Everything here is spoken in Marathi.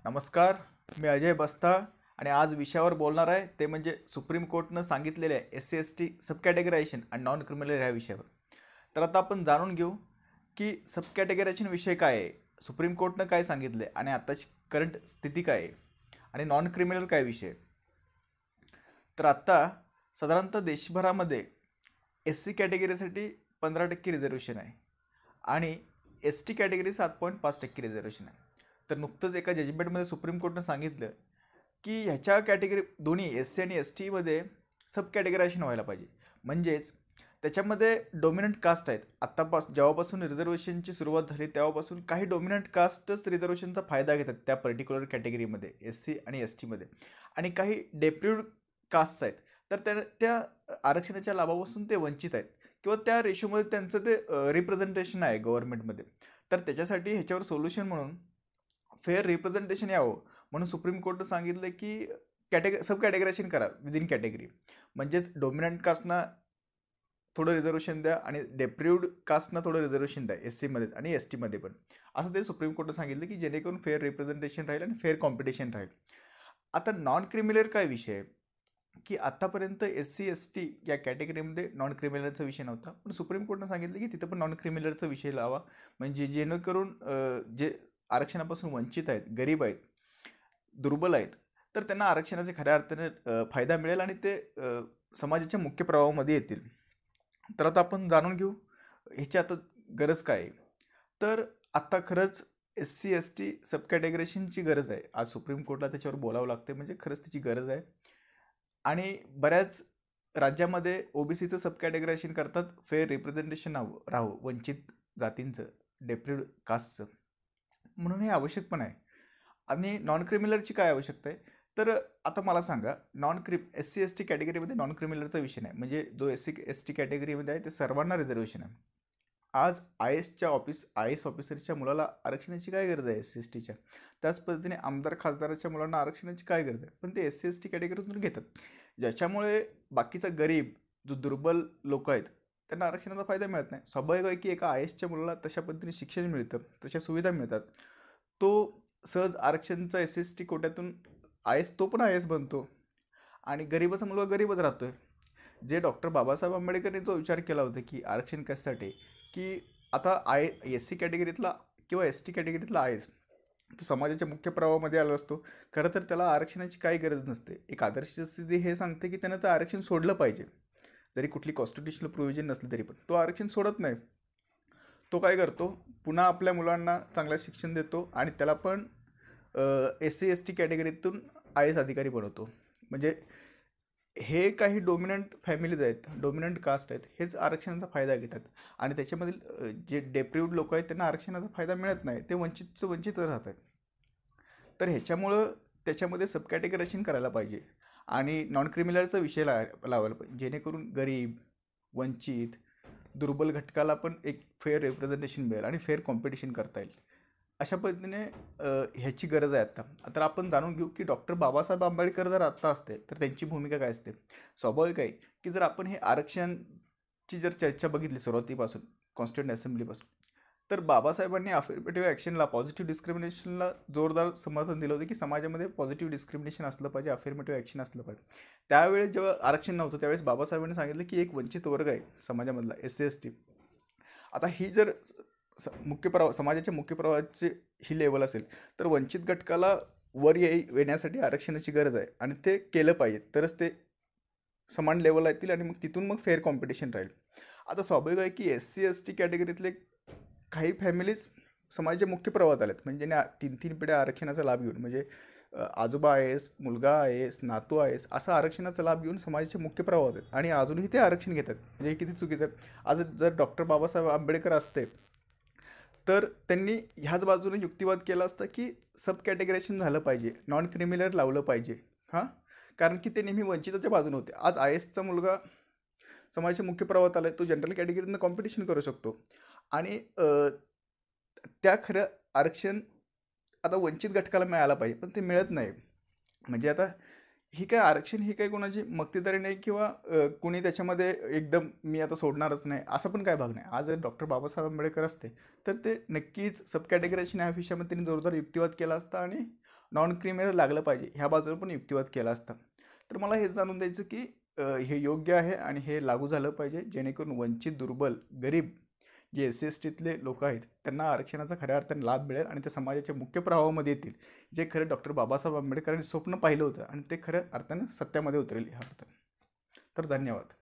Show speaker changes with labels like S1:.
S1: नमस्कार. मी अजय बस्ता आणि आज विषयावर बोलणार आहे ते म्हणजे सुप्रीम कोर्टनं सांगितलेले आहे SC ST सब कॅटेगरायझेशन आणि नॉन क्रिमिनल ह्या विषयावर. तर आता आपण जाणून घेऊ की सब कॅटेगरायझेशन विषय काय आहे, सुप्रीम कोर्टनं काय सांगितलं आहे आणि आताची करंट स्थिती काय आहे आणि नॉन क्रिमिनल काय विषय आहे. तर आत्ता साधारणतः देशभरामध्ये SC कॅटेगरीसाठी 15% रिझर्वेशन आहे आणि ST कॅटेगरी 7.5% रिझर्वेशन आहे. तर नुकतंच एका जजमेंटमध्ये सुप्रीम कोर्टनं सांगितलं की ह्याच्या कॅटेगरी दोन्ही SC आणि STमध्ये सब कॅटेगरायझेशन व्हायला पाहिजे. म्हणजेच त्याच्यामध्ये डोमिनंट कास्ट आहेत. जेव्हापासून रिझर्वेशनची सुरुवात झाली तेव्हापासून काही डोमिनंट कास्टच रिझर्वेशनचा फायदा घेतात त्या पर्टिक्युलर कॅटेगरीमध्ये SC आणि STमध्ये, आणि काही डेप्युट कास्ट आहेत तर त्या आरक्षणाच्या लाभापासून ते वंचित आहेत किंवा त्या रेशोमध्ये त्यांचं ते रिप्रेझेंटेशन आहे गव्हर्नमेंटमध्ये. तर त्याच्यासाठी ह्याच्यावर सोल्युशन म्हणून फेअर रिप्रेझेंटेशन यावं म्हणून सुप्रीम कोर्टनं सांगितलं की सब कॅटेगरायझेशन करा विदिन कॅटेगरी. म्हणजेच डोमिनंट कास्टना थोडं रिझर्वेशन द्या आणि डेप्रिव्ड कास्टना थोडं रिझर्वेशन द्या SCमध्ये आणि STमध्ये पण, असं ते सुप्रीम कोर्टनं सांगितलं की जेणेकरून फेअर रिप्रेझेंटेशन राहील आणि फेअर कॉम्पिटिशन राहील. आता नॉन क्रिमिनल काय विषय आहे की आतापर्यंत SC ST या कॅटेगरीमध्ये नॉन क्रिमिनलचा विषय नव्हता, पण सुप्रीम कोर्टनं सांगितलं की तिथं पण नॉन क्रिमिनलचा विषय लावा. म्हणजे जेणेकरून जे आरक्षणापासून वंचित आहेत, गरीब आहेत, दुर्बल आहेत, तर त्यांना आरक्षणाचे खऱ्या अर्थाने फायदा मिळेल आणि ते समाजाच्या मुख्य प्रवाहामध्ये येतील. तर आता आपण जाणून घेऊ ह्याची आता गरज काय आहे. तर आत्ता खरंच SC ST सब कॅटेगरेशनची गरज आहे. आज सुप्रीम कोर्टला त्याच्यावर बोलावं लागते, म्हणजे खरंच त्याची गरज आहे. आणि बऱ्याच राज्यामध्ये OBCचं सब कॅटेगरायझेशन करतात, फेअर रिप्रेझेंटेशन राहावं वंचित जातींचं, डेप्रिव्ड कास्टचं, म्हणून हे आवश्यक पण आहे. आणि नॉन क्रिमिनलची काय आवश्यकता आहे. तर आता मला सांगा, SC ST कॅटेगरीमध्ये नॉन क्रिमिनलचा विषय नाही, म्हणजे जो SC ST कॅटेगरीमध्ये आहे ते सर्वांना रिझर्वेशन आहे. आज IAS ऑफिसरच्या मुलाला आरक्षणाची काय गरज आहे SC STच्या. त्याच पद्धतीने आमदार खासदाराच्या मुलांना आरक्षणाची काय गरज आहे, पण ते SC ST कॅटेगरीतून घेतात. ज्याच्यामुळे बाकीचा गरीब जो दुर्बल लोक आहेत त्यांना आरक्षणाचा फायदा मिळत नाही. स्वाभाविक आहे की एका IASच्या मुलाला तशा पद्धतीने शिक्षण मिळतं, तशा सुविधा मिळतात, तो सहज आरक्षणचा SC ST कोट्यातून तो पण IAS बनतो आणि गरीबाचा मुलगा गरीबच राहतोय. जे डॉक्टर बाबासाहेब आंबेडकरांनी जो विचार केला होता की आरक्षण कशासाठी, की आता SC कॅटेगरीतला किंवा ST कॅटेगरीतला IAS तो समाजाच्या मुख्य प्रवाहामध्ये आला असतो. खरं तर त्याला आरक्षणाची काही गरज नसते. एक आदर्श स्थिती हे सांगते की त्यानं ते आरक्षण सोडलं पाहिजे, जरी कुठली कॉन्स्टिट्युशनल प्रोव्हिजन नसली तरी पण तो आरक्षण सोडत नाही. तो काय करतो, पुन्हा आपल्या मुलांना चांगलं शिक्षण देतो आणि त्याला पण SC ST कॅटेगरीतून IAS अधिकारी बनवतो. म्हणजे हे काही डोमिनंट फॅमिलीज आहेत, डोमिनंट कास्ट आहेत, हेच आरक्षणाचा फायदा घेतात आणि त्याच्यामधील जे डेप्रिव्ड लोक आहेत त्यांना आरक्षणाचा फायदा मिळत नाही, ते वंचितच राहत आहेत. तर ह्याच्यामुळं त्याच्यामध्ये सब कॅटेगरायझेशन करायला पाहिजे आणि नॉन क्रिमिनलचा विषय लावायला पाहिजे, जेणेकरून गरीब, वंचित, दुर्बल घटकाला पण एक फेअर रिप्रेझेंटेशन मिळेल आणि फेअर कॉम्पिटिशन करता येईल. अशा पद्धतीने ह्याची गरज आहे आत्ता. तर आपण जाणून घेऊ की डॉक्टर बाबासाहेब आंबेडकर जर आत्ता असते तर त्यांची भूमिका काय असते. स्वाभाविक आहे की जर आपण हे आरक्षणची जर चर्चा बघितली सुरुवातीपासून, कॉन्स्टिट्यूंट असेंब्लीपासून, तर बाबासाहेबांनी अफर्मेटिव्ह ॲक्शनला, पॉझिटिव्ह डिस्क्रिमिनेशनला जोरदार समर्थन दिलं होतं की समाजामध्ये पॉझिटिव्ह डिस्क्रिमिनेशन असलं पाहिजे, अफर्मेटिव्ह ॲक्शन असलं पाहिजे. त्यावेळेस जेव्हा आरक्षण नव्हतं त्यावेळेस बाबासाहेबांनी सांगितलं की एक वंचित वर्ग आहे समाजामधला SC ST. आता ही जर समाजाच्या मुख्य प्रवाहाची ही लेवल असेल तर वंचित घटकाला वर येण्यासाठी आरक्षणाची गरज आहे आणि ते केलं पाहिजे, तरच ते समान लेवल येतील आणि मग तिथून मग फेअर कॉम्पिटिशन राहील. आता स्वाभाविक आहे की SC ST कॅटेगरीतले काही फॅमिलीज समाजाच्या मुख्य प्रवाहात आल्यात, म्हणजे ज्यांनी 3 पिढ्या आरक्षणाचा लाभ घेऊन, म्हणजे आजोबा IAS, मुलगा IAS, नातू IAS, असा आरक्षणाचा लाभ घेऊन समाजाचे मुख्य प्रवाहात आहेत आणि अजूनही ते आरक्षण घेतात. म्हणजे हे किती चुकीचं आहे. आज जर डॉक्टर बाबासाहेब आंबेडकर असते तर त्यांनी ह्याच बाजूने युक्तिवाद केला असता की सब कॅटेगरायझेशन झालं पाहिजे, नॉन क्रिमिनल लावलं पाहिजे. हां, कारण की ते नेहमी वंचिताच्या बाजूने होते. आज IASचा मुलगा समाजाच्या मुख्य प्रवाहात आला आहे, तो जनरल कॅटेगरीतनं कॉम्पिटिशन करू शकतो आणि त्या खरं आरक्षण आता वंचित घटकाला मिळायला पाहिजे, पण ते मिळत नाही. म्हणजे आता ही काय आरक्षण ही काही कोणाची मक्तेदारी नाही किंवा कोणी त्याच्यामध्ये एकदम मी आता सोडणारच नाही असं पण काय भाग नाही. आज जर डॉक्टर बाबासाहेब आंबेडकर असते तर ते नक्कीच सब कॅटेगरायझेशन ह्या विषयामध्ये त्यांनी जोरदार युक्तिवाद केला असता आणि नॉन क्रिमिनल लागलं पाहिजे ह्या बाजूने पण युक्तिवाद केला असता. तर मला हे जाणून द्यायचं की हे योग्य आहे आणि हे लागू झालं पाहिजे जेणेकरून वंचित, दुर्बल, गरीब जे SC STतले लोक आहेत त्यांना आरक्षणाचा खऱ्या अर्थाने लाभ मिळेल आणि ते समाजाच्या मुख्य प्रवाहामध्ये येतील, जे खरं डॉक्टर बाबासाहेब आंबेडकरांनी स्वप्न पाहिलं होतं आणि ते खऱ्या अर्थानं सत्यामध्ये उतरेल ह्या अर्थाने. तर धन्यवाद.